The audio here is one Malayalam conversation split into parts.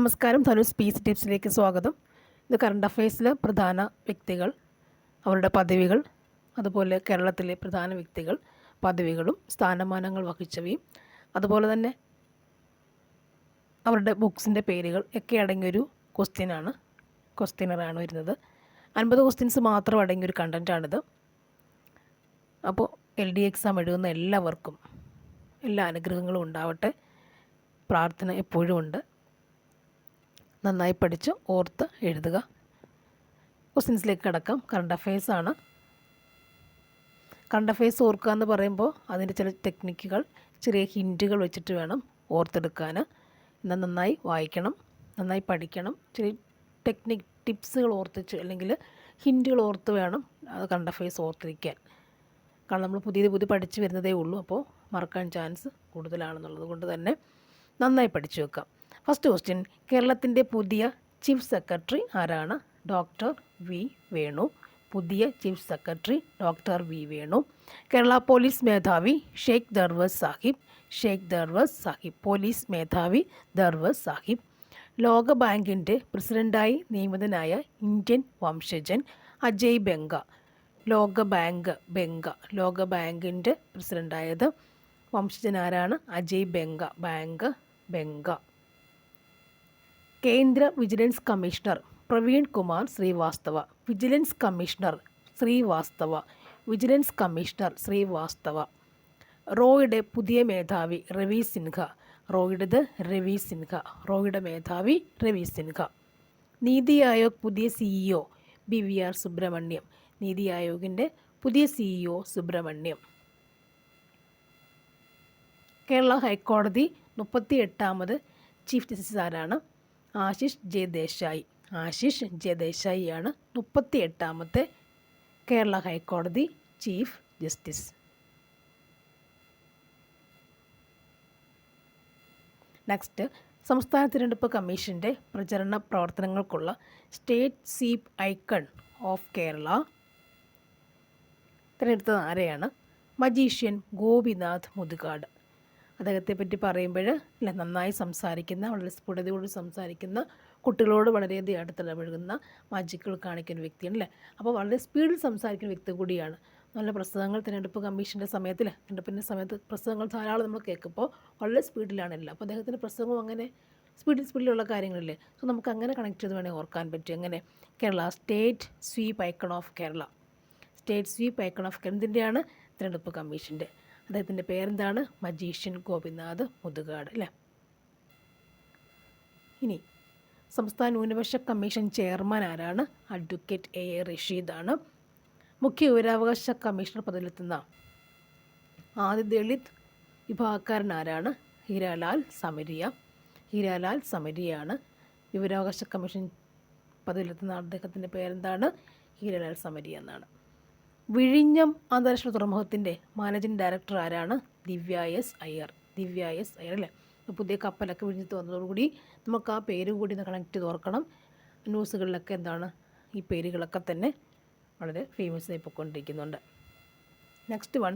നമസ്കാരം, ധനുസ് പീസ് ടിപ്സിലേക്ക് സ്വാഗതം. ഇത് കറണ്ട് അഫയേഴ്സിലെ പ്രധാന വ്യക്തികൾ, അവരുടെ പദവികൾ, അതുപോലെ കേരളത്തിലെ പ്രധാന വ്യക്തികൾ പദവികളും സ്ഥാനമാനങ്ങൾ വഹിച്ചവയും, അതുപോലെ തന്നെ അവരുടെ ബുക്സിൻ്റെ പേരുകൾ ഒക്കെ അടങ്ങിയൊരു ക്വസ്റ്റ്യനറാണ് വരുന്നത്. 50 ക്വസ്റ്റ്യൻസ് മാത്രം അടങ്ങിയൊരു കണ്ടൻറ്റാണിത്. അപ്പോൾ LD എക്സാം എഴുതുന്ന എല്ലാവർക്കും എല്ലാ അനുഗ്രഹങ്ങളും ഉണ്ടാവട്ടെ. പ്രാർത്ഥന എപ്പോഴും ഉണ്ട്. നന്നായി പഠിച്ച് ഓർത്ത് എഴുതുക. ക്വസ്റ്റ്യൻസിലേക്ക് കിടക്കാം. കറണ്ട് അഫയേഴ്സാണ്. കറണ്ട് അഫയേഴ്സ് ഓർക്കുക എന്ന് പറയുമ്പോൾ അതിൻ്റെ ചില ടെക്നിക്കുകൾ, ചെറിയ ഹിൻറ്റുകൾ വെച്ചിട്ട് വേണം ഓർത്തെടുക്കാൻ. എന്നാൽ നന്നായി വായിക്കണം, നന്നായി പഠിക്കണം. ചെറിയ ടിപ്സുകൾ ഓർത്തിച്ച് അല്ലെങ്കിൽ ഹിൻറ്റുകൾ ഓർത്ത് വേണം കറണ്ട് അഫയേഴ്സ് ഓർത്തിരിക്കാൻ. കാരണം നമ്മൾ പുതിയ പഠിച്ച് വരുന്നതേ ഉള്ളൂ. അപ്പോൾ മറക്കാൻ ചാൻസ് കൂടുതലാണെന്നുള്ളത് കൊണ്ട് തന്നെ നന്നായി പഠിച്ചു വെക്കാം. ഫസ്റ്റ് ക്വസ്റ്റ്യൻ, കേരളത്തിൻ്റെ പുതിയ ചീഫ് സെക്രട്ടറി ആരാണ്? Doctor V Venu. പുതിയ chief secretary doctor V Venu. Kerala police മേധാവി ഷെയ്ഖ് ദർവേസ് സാഹിബ്. പോലീസ് മേധാവി ദർവേസ് സാഹിബ്. ലോക ബാങ്കിൻ്റെ പ്രസിഡൻ്റായി നിയമിതനായ ഇന്ത്യൻ വംശജൻ അജയ് ബംഗ. ലോക ബാങ്കിൻ്റെ പ്രസിഡൻ്റായത് വംശജനാരാണ്? അജയ് ബംഗ. കേന്ദ്ര vigilance commissioner Praveen Kumar Srivastava. Vigilance commissioner Srivastava. റോയുടെ പുതിയ മേധാവി രവി സിൻഹ. റോയുടെ മേധാവി രവി സിൻഹ. നീതി ആയോഗ് പുതിയ CEO BVR സുബ്രഹ്മണ്യം. നീതി ആയോഗിൻ്റെ പുതിയ CEO സുബ്രഹ്മണ്യം. കേരള ഹൈക്കോടതി 38ാമത് ചീഫ് ജസ്റ്റിസ് ആരാണ്? ആശിഷ് ജെ ദേശായിയാണ് 38ാമത്തെ കേരള ഹൈക്കോടതി ചീഫ് ജസ്റ്റിസ്. നെക്സ്റ്റ്, സംസ്ഥാന തിരഞ്ഞെടുപ്പ് കമ്മീഷൻ്റെ പ്രചരണ പ്രവർത്തനങ്ങൾക്കുള്ള state sweep icon of Kerala തിരഞ്ഞെടുത്തത് ആരെയാണ്? മജീഷ്യൻ ഗോപിനാഥ് മുതുകാട്. അദ്ദേഹത്തെ പറ്റി പറയുമ്പോൾ നന്നായി സംസാരിക്കുന്ന, വളരെ സ്ഫുടതയോട് സംസാരിക്കുന്ന, കുട്ടികളോട് വളരെയധികം അടുത്തിടപഴകുന്ന, മാജിക്കുകൾ കാണിക്കുന്ന വ്യക്തിയാണ് അല്ലേ. അപ്പോൾ വളരെ സ്പീഡിൽ സംസാരിക്കുന്ന വ്യക്തി കൂടിയാണ്. നല്ല പ്രസംഗങ്ങൾ തിരഞ്ഞെടുപ്പ് കമ്മീഷൻ്റെ തിരഞ്ഞെടുപ്പിൻ്റെ സമയത്ത് പ്രസംഗങ്ങൾ ധാരാളം നമ്മൾ കേൾക്കുമ്പോൾ വളരെ സ്പീഡിലാണല്ലോ. അപ്പോൾ അദ്ദേഹത്തിൻ്റെ പ്രസംഗം അങ്ങനെ സ്പീഡിലുള്ള കാര്യങ്ങളില്ലേ. സോ നമുക്ക് അങ്ങനെ കണക്ട് ചെയ്ത് വേണമെങ്കിൽ ഓർക്കാൻ പറ്റും. എങ്ങനെ? Kerala state sweep icon of Kerala. എന്തിൻ്റെയാണ്? തിരഞ്ഞെടുപ്പ് കമ്മീഷൻ്റെ. അദ്ദേഹത്തിൻ്റെ പേരെന്താണ്? മജീഷ്യൻ ഗോപിനാഥ് മുതുകാട് അല്ലേ. ഇനി സംസ്ഥാന ന്യൂനപക്ഷ കമ്മീഷൻ ചെയർമാൻ ആരാണ്? Advocate A റഷീദാണ്. മുഖ്യ വിവരാവകാശ കമ്മീഷണർ പദവിയിലെത്തുന്ന ആദ്യ ദളിത് വിഭാഗക്കാരൻ ആരാണ്? ഹീരാലാൽ സമരിയാണ് വിവരാവകാശ കമ്മീഷൻ പദവിയിലെത്തുന്ന അദ്ദേഹത്തിൻ്റെ പേരെന്താണ്? ഹീരാലാൽ സമരിയ എന്നാണ്. വിഴിഞ്ഞം അന്താരാഷ്ട്ര തുറമുഖത്തിൻ്റെ മാനേജിംഗ് ഡയറക്ടർ ആരാണ്? ദിവ്യ എസ് അയ്യർ അല്ലേ. പുതിയ കപ്പലൊക്കെ വിഴിഞ്ഞത്ത് വന്നതോടുകൂടി നമുക്ക് ആ പേര് കൂടി ഒന്ന് കണക്ട് ചെയ്ത് ഓർക്കണം. ന്യൂസുകളിലൊക്കെ എന്താണ് ഈ പേരുകളൊക്കെ തന്നെ വളരെ ഫേമസ് ആയി പോയിക്കൊണ്ടിരിക്കുന്നുണ്ട്. നെക്സ്റ്റ് വൺ,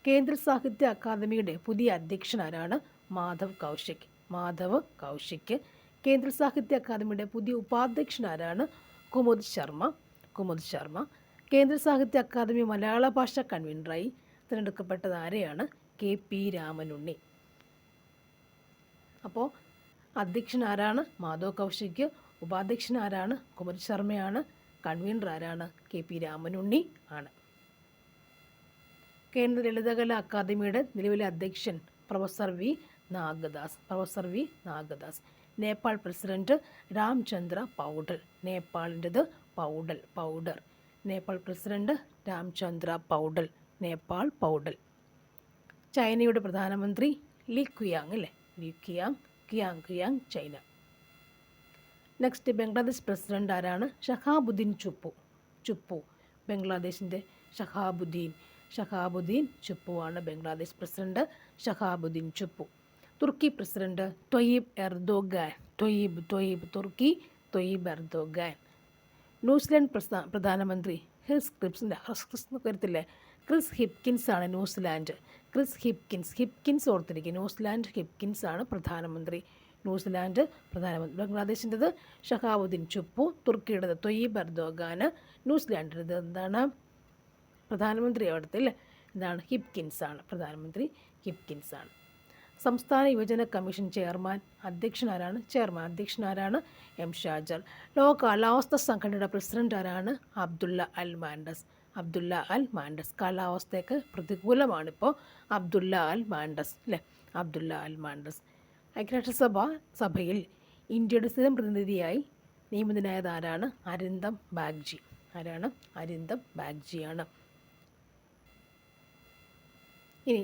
കേന്ദ്ര സാഹിത്യ അക്കാദമിയുടെ പുതിയ അധ്യക്ഷൻ ആരാണ്? മാധവ് കൗശിക്. കേന്ദ്ര സാഹിത്യ അക്കാദമിയുടെ പുതിയ ഉപാധ്യക്ഷൻ ആരാണ്? കുമുദ് ശർമ്മ. കേന്ദ്ര സാഹിത്യ അക്കാദമി മലയാള ഭാഷ കൺവീനറായി തിരഞ്ഞെടുക്കപ്പെട്ടത് ആരെയാണ്? KP രാമനുണ്ണി. അപ്പോൾ അധ്യക്ഷൻ ആരാണ്? മാധവ് കൗശിക്. ഉപാധ്യക്ഷൻ ആരാണ്? കുമുദ് ശർമ്മയാണ്. കൺവീനർ ആരാണ്? KP രാമനുണ്ണി ആണ്. കേന്ദ്ര ലളിതകലാ അക്കാദമിയുടെ നിലവിലെ അധ്യക്ഷൻ professor V Nagadas. Nepal president Ramchandra Paudel. നേപ്പാളിൻ്റെത് പൗഡർ. നേപ്പാൾ പ്രസിഡന്റ് രാംചന്ദ്ര പൗഡൽ. ചൈനയുടെ പ്രധാനമന്ത്രി Li Qiang China. Next, Bangladesh president ആരാണ്? ഷഹാബുദ്ദീൻ ചുപ്പു. ബംഗ്ലാദേശിൻ്റെ ഷഹാബുദ്ദീൻ ചുപ്പു ആണ് Bangladesh president. Shahabuddin Chuppu. Turkey president Tayyip Erdogan. New Zealand പ്രധാനമന്ത്രി ക്രിസ് ഹിപ്കിൻസ് ആണ് ന്യൂസിലാൻഡ്. ഹിപ്കിൻസ് ഓർത്തിരിക്കുക. ന്യൂസിലാൻഡ് ഹിപ്കിൻസ് ആണ് പ്രധാനമന്ത്രി. ന്യൂസിലാൻഡ് പ്രധാനമന്ത്രി. ബംഗ്ലാദേശിൻ്റെത് ഷഹാബുദ്ദീൻ ചുപ്പു, തുർക്കിയുടേത് തൊയ്യിബ് എർദോഗാൻ, ന്യൂസിലാൻഡിൻ്റെത് എന്താണ് പ്രധാനമന്ത്രി അവിടുത്തെ അല്ലേ എന്താണ് ഹിപ്കിൻസാണ്, പ്രധാനമന്ത്രി ഹിപ്കിൻസാണ്. സംസ്ഥാന യുവജന കമ്മീഷൻ ചെയർമാൻ അധ്യക്ഷനാരാണ് എം ഷാജർ. ലോക കാലാവസ്ഥാ സംഘടനയുടെ പ്രസിഡന്റ് ആരാണ് അബ്ദുള്ള അൽ മാൻഡസ്. കാലാവസ്ഥയൊക്കെ പ്രതികൂലമാണിപ്പോൾ അബ്ദുള്ള അൽ മാൻഡസ്. ഐക്യരാഷ്ട്രസഭയിൽ ഇന്ത്യയുടെ സ്ഥിരം പ്രതിനിധിയായി നിയമിതനായത് ആരാണ് അരിന്ദം ബാഗ്ജിയാണ്. ഇനി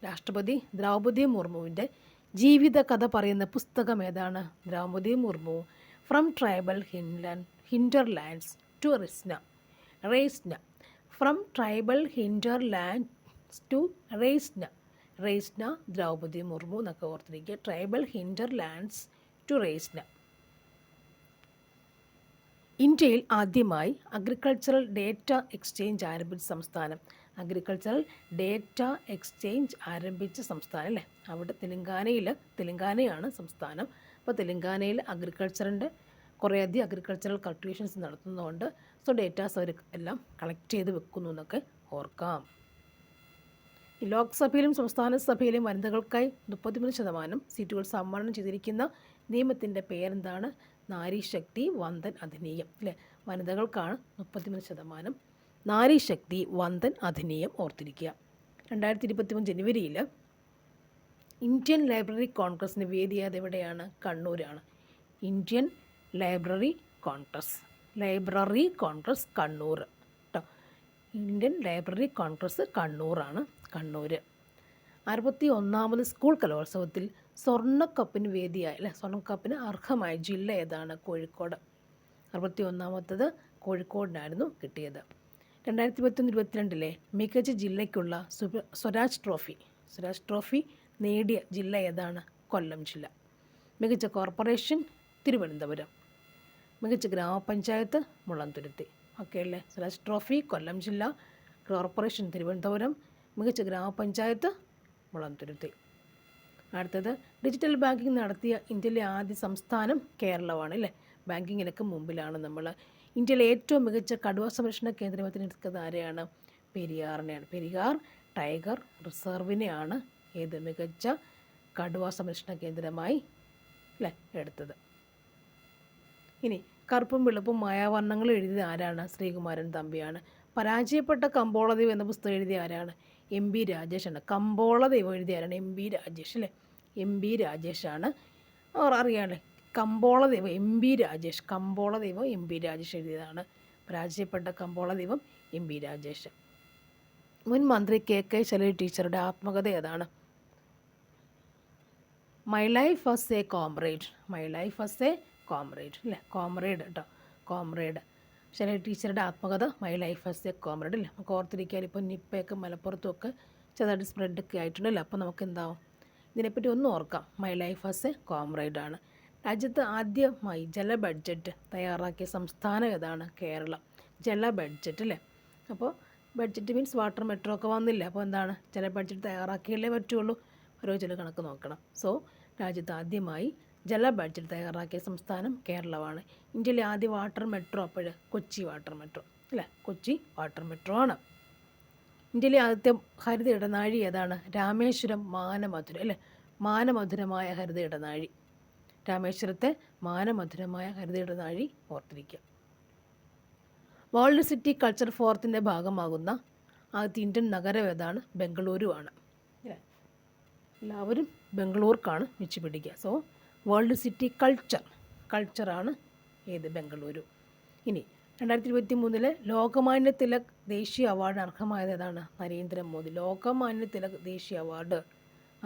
രാഷ്ട്രപതി ദ്രൗപദി മുർമുവിൻ്റെ ജീവിത കഥ പറയുന്ന പുസ്തകം ഏതാണ്? Droupadi Murmu from tribal hinterlands to Raisina. From tribal hinterlands to Raisina Droupadi Murmu എന്നൊക്കെ ഓർത്തിരിക്കുക. Tribal hinterlands to Raisina. ഇന്ത്യയിൽ ആദ്യമായി അഗ്രികൾച്ചറൽ ഡേറ്റ എക്സ്ചേഞ്ച് ആരംഭിച്ച സംസ്ഥാനം അല്ലേ അവിടെ തെലങ്കാനയാണ് സംസ്ഥാനം. അപ്പോൾ തെലങ്കാനയിൽ കുറേയധികം അഗ്രികൾച്ചറൽ കൾട്ടിവേഷൻസ് നടത്തുന്നതുകൊണ്ട് ഡേറ്റാസ് അവർ എല്ലാം കളക്ട് ചെയ്ത് വെക്കുന്നു എന്നൊക്കെ ഓർക്കാം. ലോക്സഭയിലും സംസ്ഥാന സഭയിലും വനിതകൾക്കായി 33% സീറ്റുകൾ സംവരണം ചെയ്തിരിക്കുന്ന നിയമത്തിൻ്റെ പേരെന്താണ്? നാരീശക്തി വന്ദൻ അധിനിയം അല്ലേ. വനിതകൾക്കാണ് 33%. നാരീശക്തി വന്ദൻ അധിനിയം ഓർത്തിരിക്കുക. 2023 ജനുവരിയിൽ ഇന്ത്യൻ ലൈബ്രറി കോൺഗ്രസിന് വേദിയായത് എവിടെയാണ്? കണ്ണൂരാണ്. ഇന്ത്യൻ ലൈബ്രറി കോൺഗ്രസ് കണ്ണൂർ കേട്ടോ. ഇന്ത്യൻ ലൈബ്രറി കോൺഗ്രസ് കണ്ണൂരാണ്. 61ാമത് സ്കൂൾ കലോത്സവത്തിൽ സ്വർണ്ണക്കപ്പിന് അർഹമായ ജില്ല ഏതാണ്? കോഴിക്കോട്. 61ാമത്തേത് കോഴിക്കോടിനായിരുന്നു കിട്ടിയത്. 2021-22 മികച്ച ജില്ലയ്ക്കുള്ള സ്വരാജ് ട്രോഫി നേടിയ ജില്ല ഏതാണ്? കൊല്ലം ജില്ല. മികച്ച കോർപ്പറേഷൻ തിരുവനന്തപുരം. മികച്ച ഗ്രാമപഞ്ചായത്ത് മുളന്തുരുത്തി. ഓക്കെ അല്ലേ. സ്വരാജ് ട്രോഫി കൊല്ലം ജില്ല, കോർപ്പറേഷൻ തിരുവനന്തപുരം, മികച്ച ഗ്രാമപഞ്ചായത്ത് മുളന്തുരുത്തി. അടുത്തത് ഡിജിറ്റൽ ബാങ്കിങ് നടത്തിയ ഇന്ത്യയിലെ ആദ്യ സംസ്ഥാനം കേരളമാണ് അല്ലേ. ബാങ്കിങ്ങിനൊക്കെ മുമ്പിലാണ് നമ്മൾ. ഇന്ത്യയിലെ ഏറ്റവും മികച്ച കടുവ സംരക്ഷണ കേന്ദ്രമായി തിരഞ്ഞെടുക്കുന്നത് ആരെയാണ്? പെരിയാറിനെയാണ്. പെരിയാർ ടൈഗർ റിസർവിനെയാണ് മികച്ച കടുവ സംരക്ഷണ കേന്ദ്രമായി അല്ലേ എടുത്തത്. ഇനി കറുപ്പും വെളുപ്പും മായാവർണ്ണങ്ങൾ എഴുതിയത് ആരാണ്? ശ്രീകുമാരൻ തമ്പിയാണ്. പരാജയപ്പെട്ട കമ്പോളദൈവം എന്ന പുസ്തകം എഴുതിയ ആരാണ്? M B രാജേഷാണ്. കമ്പോളദൈവം എഴുതിയ ആരാണ്? എം ബി രാജേഷ് അല്ലേ. എം ബി രാജേഷാണ്. അറിയാമല്ലേ കമ്പോളദൈവം എം ബി രാജേഷ് എഴുതിയതാണ്. പരാജയപ്പെട്ട കമ്പോളദൈവം എം ബി രാജേഷ്. മുൻ മന്ത്രി KK ശൈലജ ടീച്ചറുടെ ആത്മകഥ ഏതാണ്? My life as A comrade അല്ലേ. കോമ്രേഡ് കേട്ടോ. കോമ്രേഡ് ശൈലജ ടീച്ചറുടെ ആത്മകഥ my life as A comrade അല്ലേ. നമുക്ക് ഓർത്തിരിക്കാൻ ഇപ്പോൾ നിപ്പയൊക്കെ മലപ്പുറത്തും ഒക്കെ ചെറുതായിട്ട് സ്പ്രെഡൊക്കെ ആയിട്ടുണ്ടല്ലോ. അപ്പോൾ നമുക്ക് എന്താവും ഇതിനെപ്പറ്റി ഒന്നും ഓർക്കാം. My life as A comrade ആണ്. രാജ്യത്ത് ആദ്യമായി ജല ബഡ്ജറ്റ് തയ്യാറാക്കിയ സംസ്ഥാനം ഏതാണ്? കേരളം. ജല ബഡ്ജറ്റ് അല്ലേ. അപ്പോൾ ബഡ്ജറ്റ് മീൻസ് വാട്ടർ മെട്രോ ഒക്കെ വന്നില്ല. അപ്പോൾ എന്താണ് ജല ബഡ്ജറ്റ് തയ്യാറാക്കിയല്ലേ പറ്റുള്ളൂ. ഓരോ ചില കണക്ക് നോക്കണം. രാജ്യത്ത് ആദ്യമായി ജല ബഡ്ജറ്റ് തയ്യാറാക്കിയ സംസ്ഥാനം കേരളമാണ്. ഇന്ത്യയിലെ ആദ്യ water metro Kochi water metro അല്ലേ. കൊച്ചി വാട്ടർ മെട്രോ ആണ്. ഇന്ത്യയിലെ ആദ്യത്തെ ഹരിത ഇടനാഴി ഏതാണ്? രാമേശ്വരം മാനമധുര അല്ലേ. മാനമധുരമായ ഹരിത ഇടനാഴി. രാമേശ്വരത്തെ മാനമധുരമായ ഹരിത ഇടനാഴി ഓർത്തിരിക്കുക. വേൾഡ് സിറ്റി കൾച്ചർ ഫോറത്തിൻ്റെ ഭാഗമാകുന്ന ആദ്യത്തെ ഇന്ത്യൻ നഗരം ഏതാണ്? ബംഗളൂരു ആണ്. എല്ലാവരും ബംഗളൂർക്കാണ് വെച്ച് പിടിക്കുക. വേൾഡ് സിറ്റി കൾച്ചറാണ് ബംഗളൂരു. ഇനി 2023 ലോകമാന്യ തിലക് ദേശീയ അവാർഡ് അർഹമായത് ഏതാണ്? നരേന്ദ്രമോദി. ലോകമാന്യ തിലക് ദേശീയ അവാർഡ്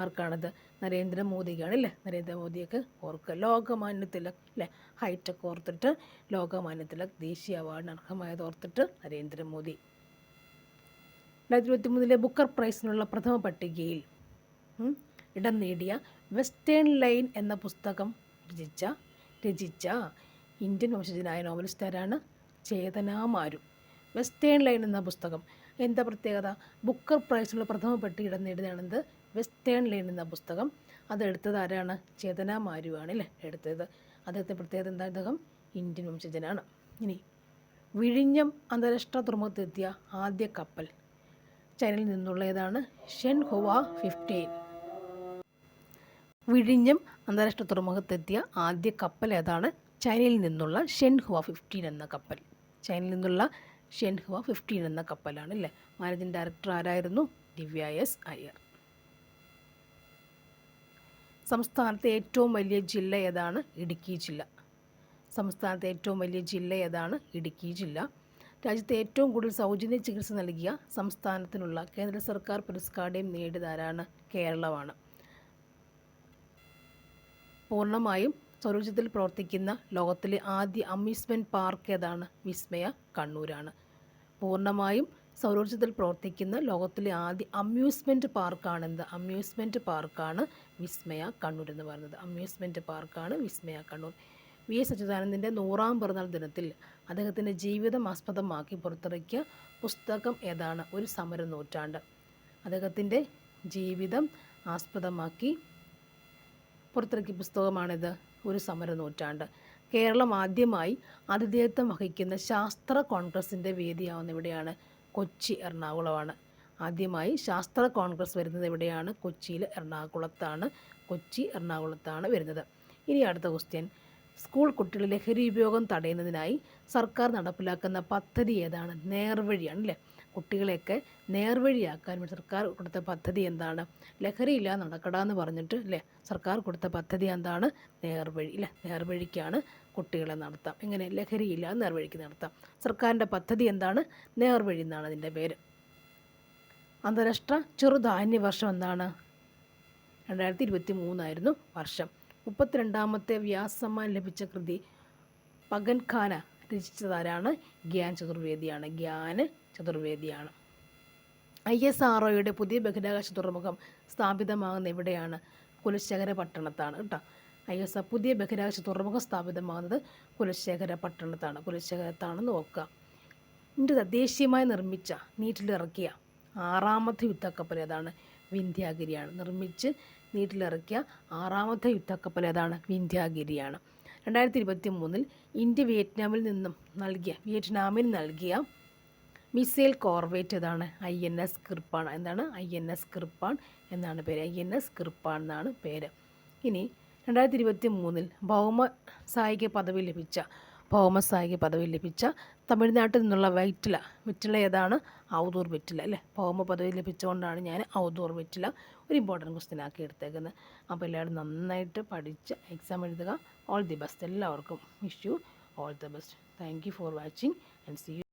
ആർക്കാണത്? നരേന്ദ്രമോദിക്കാണ് അല്ലേ. നരേന്ദ്രമോദിയൊക്കെ ഓർക്കുക. ലോകമാന്യ തിലക് അല്ലേ. ഹൈറ്റൊക്കെ ഓർത്തിട്ട് ലോകമാന്യ തിലക് ദേശീയ അവാർഡിന് അർഹമായത് ഓർത്തിട്ട് നരേന്ദ്രമോദി. 2023 ബുക്കർ പ്രൈസിനുള്ള പ്രഥമ പട്ടികയിൽ ഇടം നേടിയ വെസ്റ്റേൺ ലൈൻ എന്ന പുസ്തകം രചിച്ച ഇന്ത്യൻ വംശജനായ നോവലിസ്റ്റ് ആരാണ്? ചേതന മാരു. വെസ്റ്റേൺ ലൈൻ എന്ന പുസ്തകം എന്താ പ്രത്യേകത? ബുക്കർ പ്രൈസിനുള്ള പ്രഥമ പട്ടിക ഇടം നേടിയതാണെന്ത്? വെസ്റ്റേൺ ലൈൻ എന്ന പുസ്തകം. അതെടുത്തത് ആരാണ്? ചേതന മാരുവാണ് അല്ലേ എടുത്തത്. അദ്ദേഹത്തെ പ്രത്യേകത എന്താ? അദ്ദേഹം ഇന്ത്യൻ വംശജനാണ്. ഇനി വിഴിഞ്ഞം അന്താരാഷ്ട്ര തുറമുഖത്തെത്തിയ ആദ്യ കപ്പൽ ചൈനയിൽ നിന്നുള്ള ഏതാണ്? ഷെൻഹുവ 15. വിഴിഞ്ഞം അന്താരാഷ്ട്ര തുറമുഖത്തെത്തിയ ആദ്യ കപ്പൽ ഏതാണ്? ചൈനയിൽ നിന്നുള്ള ഷെൻഹുവ 15 എന്ന കപ്പൽ. ചൈനയിൽ നിന്നുള്ള ഷെൻഹുവ 15 എന്ന കപ്പലാണ് അല്ലേ. മാനേജിംഗ് ഡയറക്ടർ ആരായിരുന്നു? ദിവ്യ എസ് അയ്യർ. സംസ്ഥാനത്തെ ഏറ്റവും വലിയ ജില്ല ഏതാണ്? ഇടുക്കി ജില്ല. സംസ്ഥാനത്തെ ഏറ്റവും വലിയ ജില്ല ഏതാണ്? ഇടുക്കി ജില്ല. രാജ്യത്തെ ഏറ്റവും കൂടുതൽ സൗജന്യ ചികിത്സ നൽകിയ സംസ്ഥാനത്തിനുള്ള കേന്ദ്ര സർക്കാർ പുരസ്കാരം നേടിയതാരാണ്? കേരളമാണ്. പൂർണ്ണമായും സൗരോർജ്ജത്തിൽ പ്രവർത്തിക്കുന്ന ലോകത്തിലെ ആദ്യ അമ്യൂസ്മെൻറ്റ് പാർക്ക് ഏതാണ്? വിസ്മയ കണ്ണൂരാണ്. പൂർണ്ണമായും സൗരോർജ്ജത്തിൽ പ്രവർത്തിക്കുന്ന ലോകത്തിലെ ആദ്യ അമ്യൂസ്മെൻറ്റ് പാർക്കാണ് എന്ത്? അമ്യൂസ്മെൻറ്റ് പാർക്കാണ് വിസ്മയ കണ്ണൂർ എന്ന് പറയുന്നത്. അമ്യൂസ്മെൻറ്റ് പാർക്കാണ് വിസ്മയ കണ്ണൂർ. വി എസ് അച്യുതാനന്ദൻ്റെ 100ാം പിറന്നാൾ ദിനത്തിൽ അദ്ദേഹത്തിൻ്റെ ജീവിതം ആസ്പദമാക്കി പുറത്തിറക്കിയ പുസ്തകം ഏതാണ്? ഒരു സമര നൂറ്റാണ്ട്. അദ്ദേഹത്തിൻ്റെ ജീവിതം ആസ്പദമാക്കി പുറത്തിറക്കിയ പുസ്തകമാണിത്, ഒരു സമര നൂറ്റാണ്ട്. കേരളം ആദ്യമായി ആതിഥേയത്വം വഹിക്കുന്ന ശാസ്ത്ര കോൺഗ്രസിൻ്റെ വേദിയാവുന്ന എവിടെയാണ്? കൊച്ചി, എറണാകുളമാണ്. ആദ്യമായി ശാസ്ത്ര കോൺഗ്രസ് വരുന്നത് എവിടെയാണ്? കൊച്ചിയിൽ, എറണാകുളത്താണ്. കൊച്ചി, എറണാകുളത്താണ് വരുന്നത്. ഇനി അടുത്ത ക്വസ്റ്റ്യൻ. സ്കൂൾ കുട്ടികളുടെ ലഹരി ഉപയോഗം തടയുന്നതിനായി സർക്കാർ നടപ്പിലാക്കുന്ന പദ്ധതി ഏതാണ്? നേർവഴിയാണ് അല്ലേ. കുട്ടികളെയൊക്കെ നേർവഴിയാക്കാൻ വേണ്ടി സർക്കാർ കൊടുത്ത പദ്ധതി എന്താണ്? ലഹരിയില്ല നടക്കടാന്ന് പറഞ്ഞിട്ട് അല്ലേ സർക്കാർ കൊടുത്ത പദ്ധതി എന്താണ്? നേർവഴി അല്ലേ. നേർവഴിക്കാണ് കുട്ടികളെ നടത്താം. എങ്ങനെ? ലഹരിയില്ല നേർവഴിക്ക് നടത്താം. സർക്കാരിൻ്റെ പദ്ധതി എന്താണ്? നേർവഴി എന്നാണ് അതിൻ്റെ പേര്. അന്താരാഷ്ട്ര ചെറുധാന്യ വർഷം എന്താണ്? 2023 വർഷം. 32ാമത്തെ വ്യാസമ്മാൻ ലഭിച്ച കൃതി പഗൻഖാന രചിച്ചതാരാണ്? ഗ്യാൻ ചതുർവേദിയാണ്. ഗ്യാൻ ചതുർവേദിയാണ്. ISROയുടെ പുതിയ ബഹിരാകാശ തുറമുഖം സ്ഥാപിതമാകുന്ന എവിടെയാണ്? കുലശേഖര പട്ടണത്താണ് കേട്ടോ. പുതിയ ബഹിരാകാശ തുറമുഖം സ്ഥാപിതമാകുന്നത് കുലശേഖര പട്ടണത്താണ്. കുലശേഖരത്താണെന്ന് നോക്കുക. ഇന്ത്യ തദ്ദേശീയമായി നിർമ്മിച്ച നീറ്റിലിറക്കിയ 6ാമത്തെ യുദ്ധക്കപ്പൽ ഏതാണ്? വിന്ധ്യാഗിരിയാണ്. നിർമ്മിച്ച് നീറ്റിലിറക്കിയ 6ാമത്തെ യുദ്ധക്കപ്പൽ ഏതാണ്? വിന്ധ്യാഗിരിയാണ്. 2023 ഇന്ത്യ വിയറ്റ്നാമിൽ നൽകിയ മിസൈൽ കോർവേറ്റ് ഏതാണ്? INS കിർപ്പാൺ. എന്താണ്? INS കിർപ്പാൺ എന്നാണ് പേര്. INS കിർപ്പാൺ എന്നാണ് പേര്. ഇനി 2023 ഭൗമസായിക പദവി ലഭിച്ച തമിഴ്നാട്ടിൽ നിന്നുള്ള വെറ്റില ഏതാണ്? ഔദൂർ വെറ്റില അല്ലേ. ഭൗമ പദവി ലഭിച്ചുകൊണ്ടാണ് ഞാൻ ഔദൂർ വെറ്റില ഒരു ഇമ്പോർട്ടൻറ്റ് ക്വസ്റ്റ്യൻ ആക്കി എടുത്തേക്കുന്നത്. അപ്പോൾ എല്ലാവരും നന്നായിട്ട് പഠിച്ച് എക്സാം എഴുതുക. All the best. എല്ലാവർക്കും wish you all the best. Thank you for watching and see U.